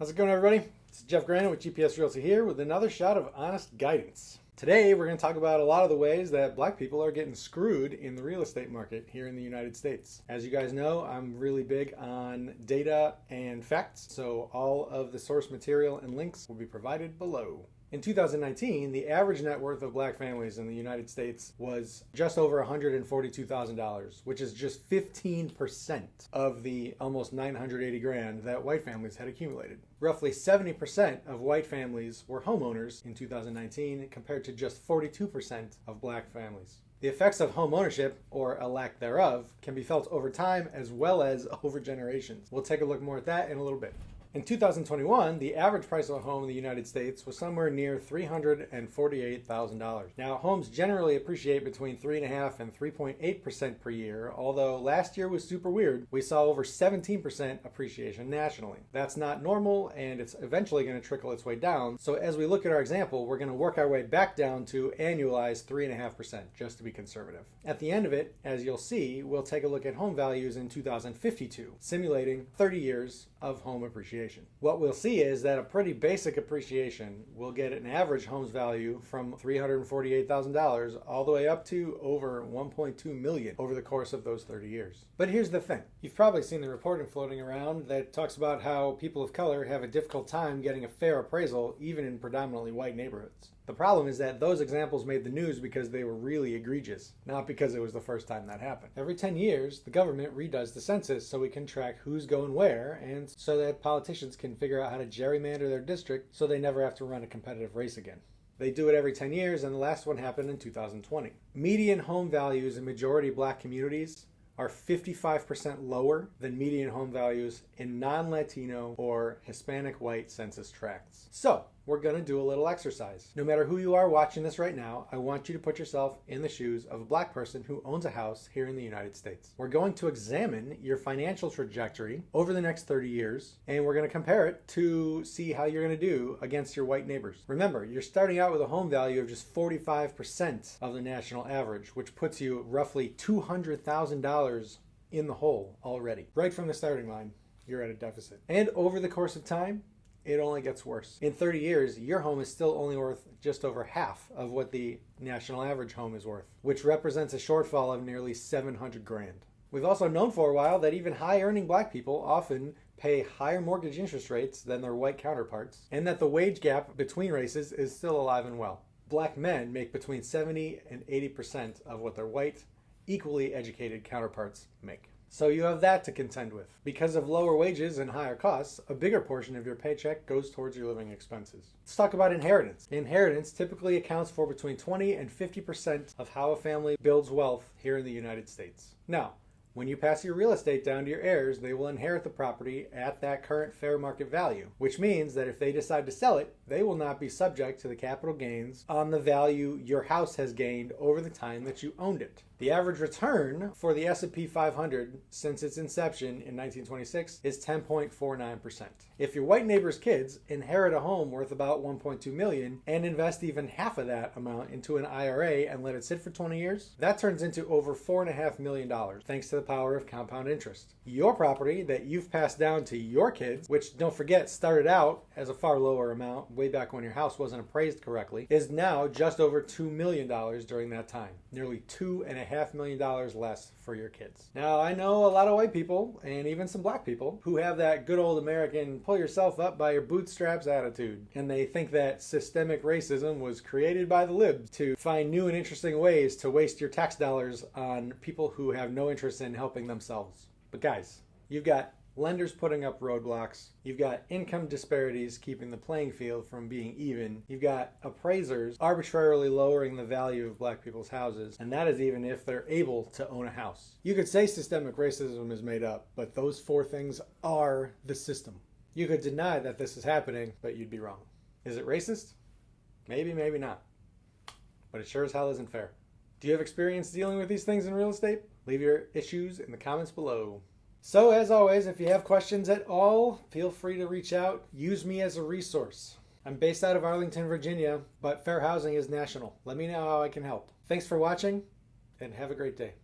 How's it going, everybody? It's Jeff Granite with GPS Realty here with another shot of honest guidance. Today, we're going to talk about a lot of the ways that black people are getting screwed in the real estate market here in the United States. As you guys know, I'm really big on data and facts, so all of the source material and links will be provided below. In 2019, the average net worth of black families in the United States was just over $142,000, which is just 15% of the almost 980 grand that white families had accumulated. Roughly 70% of white families were homeowners in 2019 compared to just 42% of black families. The effects of home ownership, or a lack thereof, can be felt over time as well as over generations. We'll take a look more at that in a little bit. In 2021, the average price of a home in the United States was somewhere near $348,000. Now, homes generally appreciate between 3.5% and 3.8% per year, although last year was super weird. We saw over 17% appreciation nationally. That's not normal, and it's eventually going to trickle its way down. So as we look at our example, we're going to work our way back down to annualized 3.5%, just to be conservative. At the end of it, as you'll see, we'll take a look at home values in 2052, simulating 30 years of home appreciation. What we'll see is that a pretty basic appreciation will get an average home's value from $348,000 all the way up to over $1.2 million over the course of those 30 years. But here's the thing. You've probably seen the reporting floating around that talks about how people of color have a difficult time getting a fair appraisal even in predominantly white neighborhoods. The problem is that those examples made the news because they were really egregious, not because it was the first time that happened. Every 10 years, the government redoes the census so we can track who's going where and so that politicians can figure out how to gerrymander their district so they never have to run a competitive race again. They do it every 10 years, and the last one happened in 2020. Median home values in majority black communities are 55% lower than median home values in non-Latino or Hispanic white census tracts. So, we're going to do a little exercise. No matter who you are watching this right now, I want you to put yourself in the shoes of a black person who owns a house here in the United States. We're going to examine your financial trajectory over the next 30 years, and we're going to compare it to see how you're going to do against your white neighbors. Remember, you're starting out with a home value of just 45% of the national average, which puts you roughly $200,000 in the hole already. Right from the starting line, you're at a deficit. And over the course of time, it only gets worse. In 30 years, your home is still only worth just over half of what the national average home is worth, which represents a shortfall of nearly 700 grand. We've also known for a while that even high-earning black people often pay higher mortgage interest rates than their white counterparts, and that the wage gap between races is still alive and well. Black men make between 70 and 80% of what their white, equally educated counterparts make. So you have that to contend with. Because of lower wages and higher costs, a bigger portion of your paycheck goes towards your living expenses. Let's talk about inheritance. Inheritance typically accounts for between 20 and 50% of how a family builds wealth here in the United States. Now, when you pass your real estate down to your heirs, they will inherit the property at that current fair market value, which means that if they decide to sell it, they will not be subject to the capital gains on the value your house has gained over the time that you owned it. The average return for the S&P 500 since its inception in 1926 is 10.49%. If your white neighbor's kids inherit a home worth about $1.2 million and invest even half of that amount into an IRA and let it sit for 20 years, that turns into over $4.5 million thanks to the power of compound interest. Your property that you've passed down to your kids, which don't forget started out as a far lower amount way back when your house wasn't appraised correctly, is now just over $2 million during that time. Nearly $2.5 million less for your kids. Now, I know a lot of white people and even some black people who have that good old American pull yourself up by your bootstraps attitude, and they think that systemic racism was created by the libs to find new and interesting ways to waste your tax dollars on people who have no interest in helping themselves. But guys, you've got lenders putting up roadblocks. You've got income disparities keeping the playing field from being even. You've got appraisers arbitrarily lowering the value of black people's houses, and that is even if they're able to own a house. You could say systemic racism is made up, but those four things are the system. You could deny that this is happening, but you'd be wrong. Is it racist? Maybe, maybe not. But it sure as hell isn't fair. Do you have experience dealing with these things in real estate? Leave your issues in the comments below. So, as always, if you have questions at all, feel free to reach out. Use me as a resource. I'm based out of Arlington, Virginia, but fair housing is national. Let me know how I can help. Thanks for watching, and have a great day.